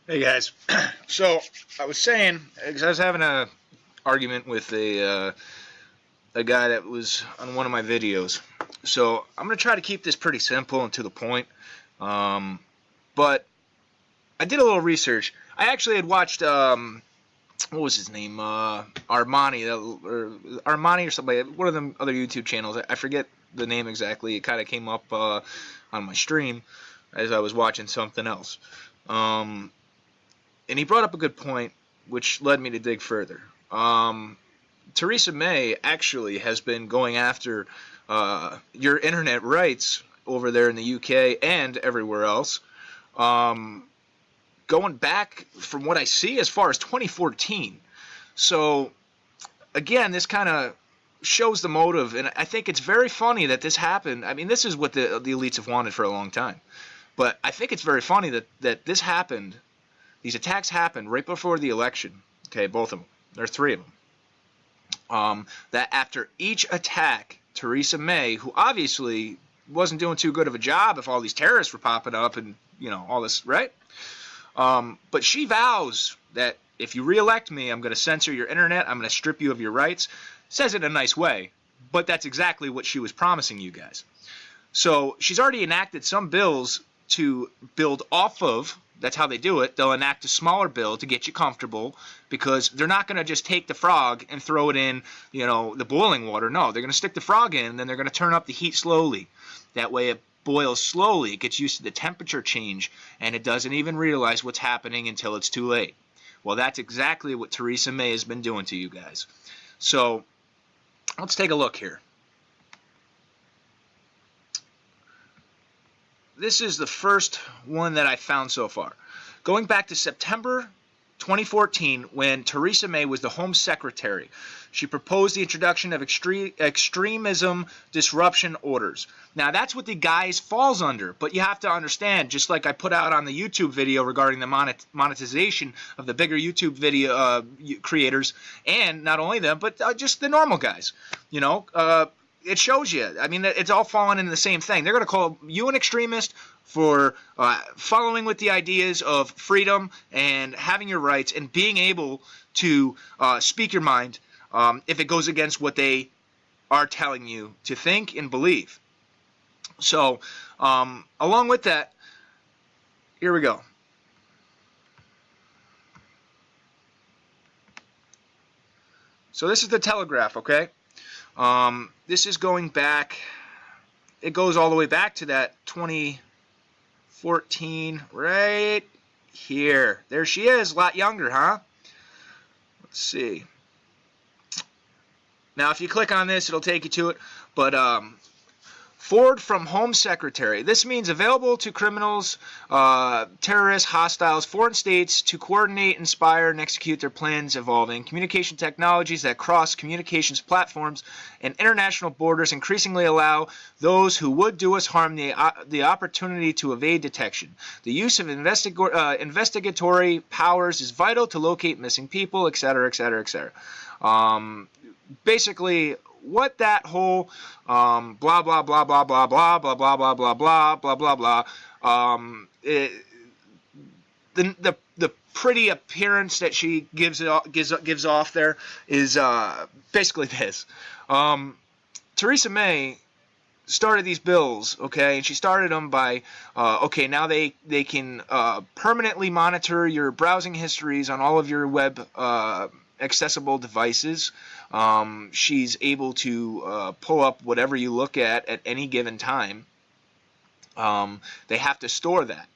Hey guys, so I was saying, 'cause I was having a argument with a guy that was on one of my videos. So I'm gonna try to keep this pretty simple and to the point. Um, but I did a little research. I actually had watched what was his name, Armani or somebody, one of them other YouTube channels. I forget the name exactly. It kind of came up on my stream as I was watching something else. Um, and he brought up a good point, which led me to dig further. Theresa May actually has been going after your internet rights over there in the UK and everywhere else, um, going back from what I see as far as 2014. So again, this kind of shows the motive, and I think it's very funny that this happened. I mean, this is what the elites have wanted for a long time, but I think it's very funny that this happened. These attacks happened right before the election. Okay, both of them. There are three of them. That after each attack, Theresa May, who obviously wasn't doing too good of a job if all these terrorists were popping up and, all this, right? But she vows that if you reelect me, I'm going to censor your internet, I'm going to strip you of your rights. Says it in a nice way, but that's exactly what she was promising you guys. So she's already enacted some bills to build off of. That's how they do it. They'll enact a smaller bill to get you comfortable, because they're not going to just take the frog and throw it in, the boiling water. No, they're going to stick the frog in, and then they're going to turn up the heat slowly. That way it boils slowly. It gets used to the temperature change, and it doesn't even realize what's happening until it's too late. Well, that's exactly what Theresa May has been doing to you guys. So let's take a look here. This is the first one that I found so far. Going back to September 2014, when Theresa May was the Home Secretary, she proposed the introduction of extremism disruption orders. Now, that's what the guise falls under, but you have to understand, just like I put out on the YouTube video regarding the monetization of the bigger YouTube video creators, and not only them, but just the normal guys, it shows you. I mean, it's all falling into the same thing. They're going to call you an extremist for following with the ideas of freedom and having your rights and being able to speak your mind if it goes against what they are telling you to think and believe. So, along with that, here we go. So this is the Telegraph, okay? This is going back, it goes all the way back to that 2014, right here. There she is, a lot younger, huh? Let's see. Now, if you click on this, it'll take you to it, but forward from Home Secretary. This means available to criminals, terrorists, hostiles, foreign states to coordinate, inspire, and execute their plans involving communication technologies that cross communications platforms and international borders, increasingly allow those who would do us harm the opportunity to evade detection. The use of investigatory powers is vital to locate missing people, etc., etc., etc. Basically, what that whole blah blah blah blah blah blah blah blah blah blah blah blah blah blah blah the pretty appearance that she gives off there is basically this. Theresa May started these bills, okay, and she started them by okay, now they can permanently monitor your browsing histories on all of your web accessible devices. She's able to pull up whatever you look at any given time. They have to store that.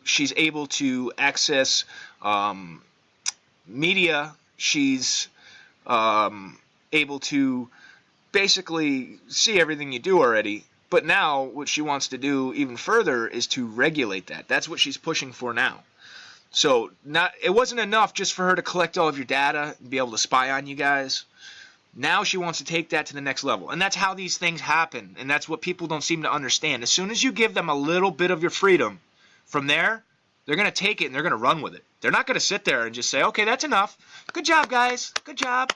She's able to access media. She's able to basically see everything you do already. But now what she wants to do even further is to regulate that. That's what she's pushing for now. So it wasn't enough just for her to collect all of your data and be able to spy on you guys. Now she wants to take that to the next level. And that's how these things happen. And that's what people don't seem to understand. As soon as you give them a little bit of your freedom, from there, they're going to take it and they're going to run with it. They're not going to sit there and just say, okay, that's enough. Good job, guys. Good job.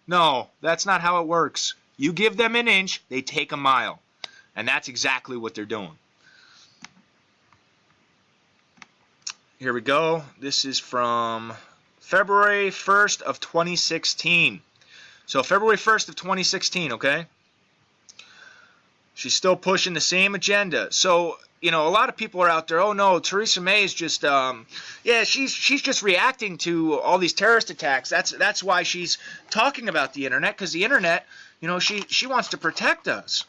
No, that's not how it works. You give them an inch, they take a mile. And that's exactly what they're doing. Here we go. This is from February 1st of 2016. So February 1st of 2016, okay? She's still pushing the same agenda. So, you know, a lot of people are out there, oh no, Theresa May is just, yeah, she's just reacting to all these terrorist attacks. That's why she's talking about the internet, because the internet, you know, she wants to protect us.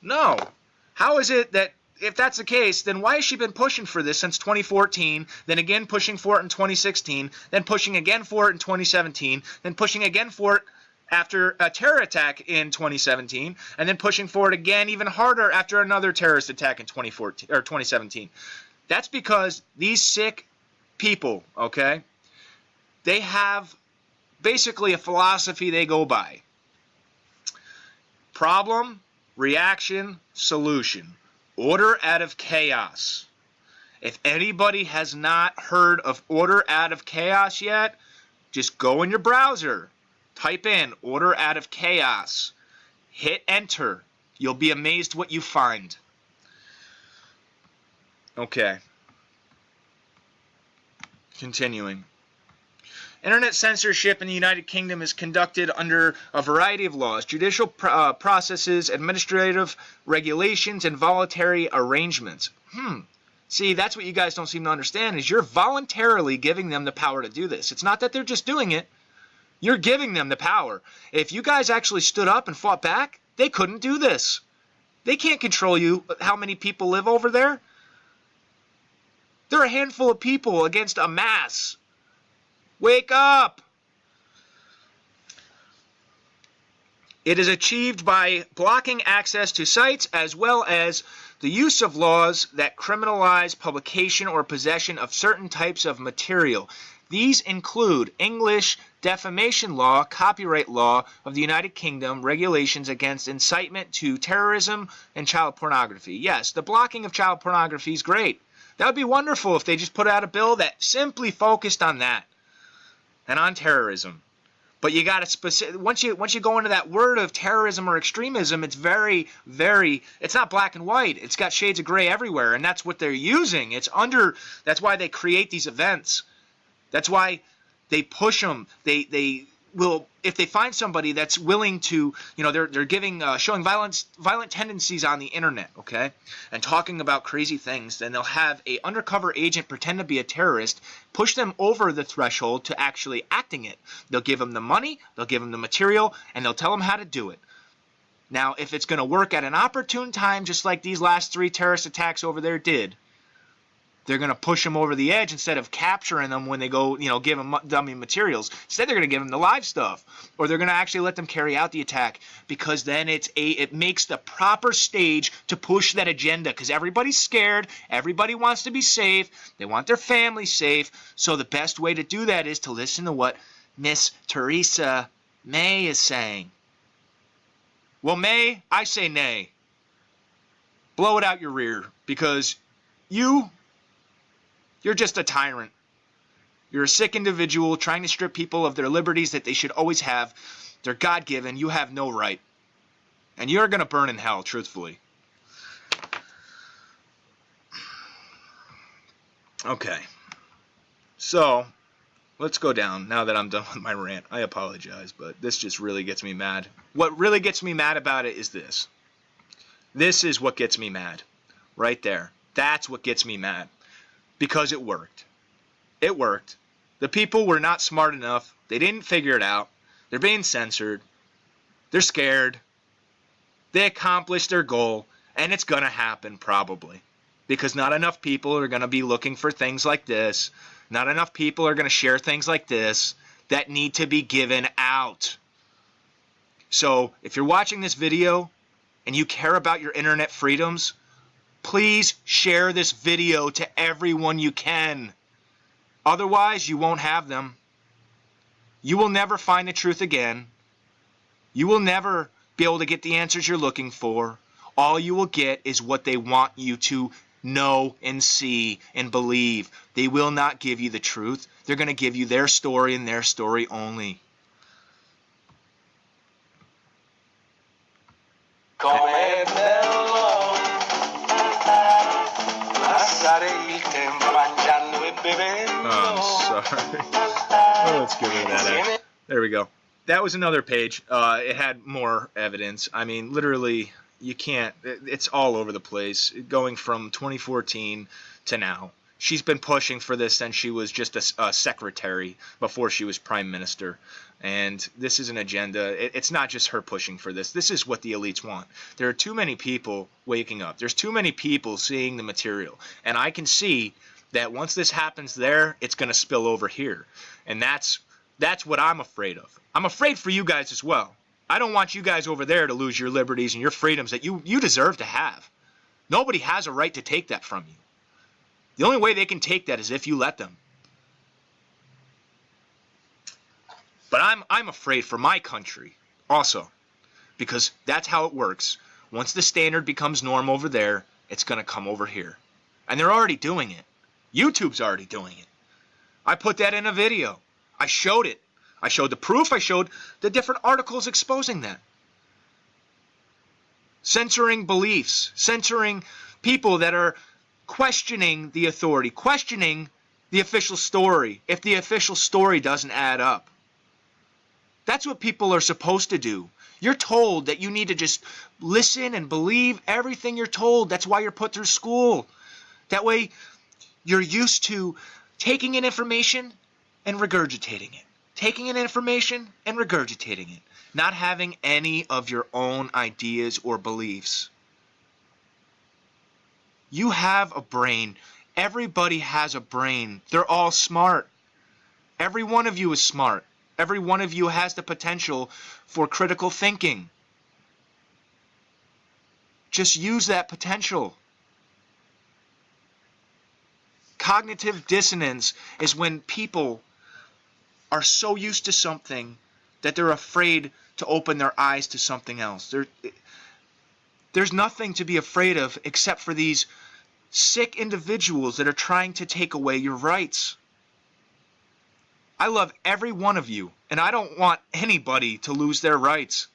No. How is it that, if that's the case, then why has she been pushing for this since 2014, then again pushing for it in 2016, then pushing again for it in 2017, then pushing again for it after a terror attack in 2017, and then pushing for it again even harder after another terrorist attack in 2014 or 2017? That's because these sick people, okay, they have basically a philosophy they go by. Problem, reaction, solution. Order out of chaos. If anybody has not heard of order out of chaos yet, just go in your browser. Type in order out of chaos. Hit enter. You'll be amazed what you find. Okay. Continuing. Internet censorship in the United Kingdom is conducted under a variety of laws, judicial processes, administrative regulations, and voluntary arrangements. See, that's what you guys don't seem to understand, is you're voluntarily giving them the power to do this. It's not that they're just doing it. You're giving them the power. If you guys actually stood up and fought back, they couldn't do this. They can't control you, how many people live over there. They're a handful of people against a mass. Wake up! It is achieved by blocking access to sites as well as the use of laws that criminalize publication or possession of certain types of material. These include English defamation law, copyright law of the United Kingdom, regulations against incitement to terrorism, and child pornography. Yes, the blocking of child pornography is great. That would be wonderful if they just put out a bill that simply focused on that and on terrorism. But you got to specific. Once you go into that word of terrorism or extremism, it's very, very. It's not black and white. It's got shades of gray everywhere, and that's what they're using. It's under. That's why they create these events. That's why they push them. They will, if they find somebody that's willing to, you know, they're giving showing violent tendencies on the internet, okay, and talking about crazy things, then they'll have a undercover agent pretend to be a terrorist, push them over the threshold to actually acting it. They'll give them the money, they'll give them the material, and they'll tell them how to do it. Now, if it's going to work at an opportune time, just like these last 3 terrorist attacks over there did, they're going to push them over the edge instead of capturing them when they go, you know, give them dummy materials. Instead, they're going to give them the live stuff, or they're going to actually let them carry out the attack, because then it makes the proper stage to push that agenda, because everybody's scared, everybody wants to be safe, they want their family safe. So the best way to do that is to listen to what Miss Theresa May is saying. Well, May, I say nay. Blow it out your rear, because you're just a tyrant. You're a sick individual trying to strip people of their liberties that they should always have. They're God-given. You have no right. And you're going to burn in hell, truthfully. Okay. So, let's go down now that I'm done with my rant. I apologize, but this just really gets me mad. What really gets me mad about it is this. This is what gets me mad. Right there. That's what gets me mad. Because it worked. It worked. The people were not smart enough. They didn't figure it out. They're being censored. They're scared. They accomplished their goal. And it's going to happen probably. Because not enough people are going to be looking for things like this. Not enough people are going to share things like this that need to be given out. So if you're watching this video and you care about your internet freedoms, please share this video to everyone you can. Otherwise, you won't have them. You will never find the truth again. You will never be able to get the answers you're looking for. All you will get is what they want you to know and see and believe. They will not give you the truth. They're going to give you their story and their story only. Passare il tempo mangiando e Oh, I'm sorry. Oh, let's get rid of that. There we go. That was another page. It had more evidence. I mean, literally, you can't. It's all over the place. Going from 2014 to now. She's been pushing for this since she was just a secretary before she was prime minister. And this is an agenda. It's not just her pushing for this. This is what the elites want. There are too many people waking up. There's too many people seeing the material. And I can see that once this happens there, it's going to spill over here. And that's what I'm afraid of. I'm afraid for you guys as well. I don't want you guys over there to lose your liberties and your freedoms that you deserve to have. Nobody has a right to take that from you. The only way they can take that is if you let them. But I'm afraid for my country also, because that's how it works. Once the standard becomes norm over there, it's going to come over here. And they're already doing it. YouTube's already doing it. I put that in a video. I showed it. I showed the proof. I showed the different articles exposing that. Censoring beliefs. Censoring people that are questioning the authority. Questioning the official story if the official story doesn't add up. That's what people are supposed to do. You're told that you need to just listen and believe everything you're told. That's why you're put through school. That way you're used to taking in information and regurgitating it. Taking in information and regurgitating it. Not having any of your own ideas or beliefs. You have a brain. Everybody has a brain. They're all smart. Every one of you is smart. Every one of you has the potential for critical thinking. Just use that potential. Cognitive dissonance is when people are so used to something that they're afraid to open their eyes to something else. There's nothing to be afraid of except for these sick individuals that are trying to take away your rights. I love every one of you, and I don't want anybody to lose their rights.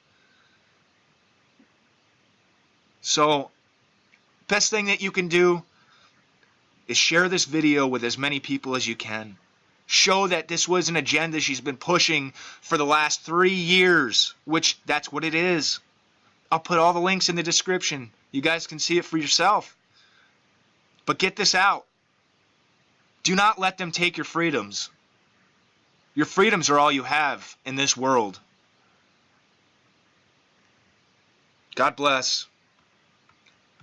So, best thing that you can do is share this video with as many people as you can. Show that this was an agenda she's been pushing for the last 3 years, which that's what it is. I'll put all the links in the description. You guys can see it for yourself. But get this out. Do not let them take your freedoms. Your freedoms are all you have in this world. God bless.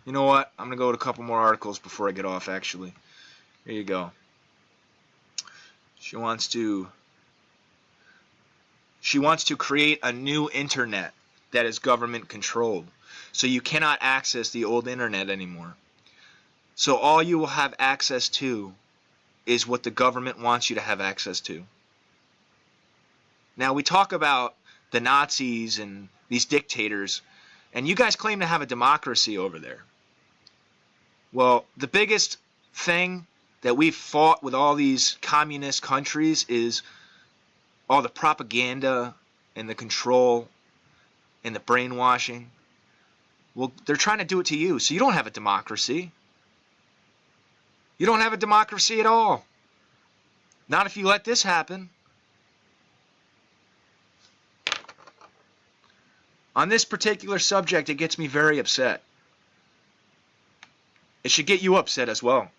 You know what? I'm going to go to a couple more articles before I get off, actually. Here you go. She wants to create a new internet that is government controlled. So you cannot access the old internet anymore. So all you will have access to is what the government wants you to have access to. Now we talk about the Nazis and these dictators, and you guys claim to have a democracy over there. Well, the biggest thing that we've fought with all these communist countries is all the propaganda and the control and the brainwashing. Well, they're trying to do it to you, so you don't have a democracy. You don't have a democracy at all. Not if you let this happen. On this particular subject, it gets me very upset. It should get you upset as well.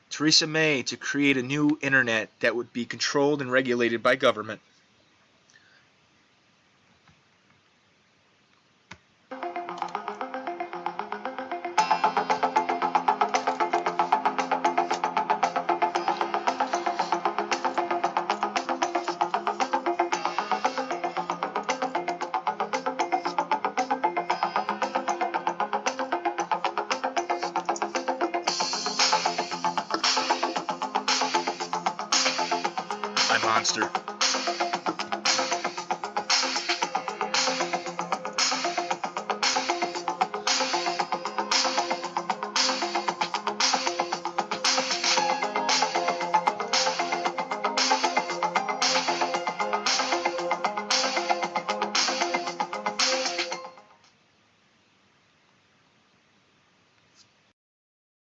Theresa May to create a new internet that would be controlled and regulated by government. Monster.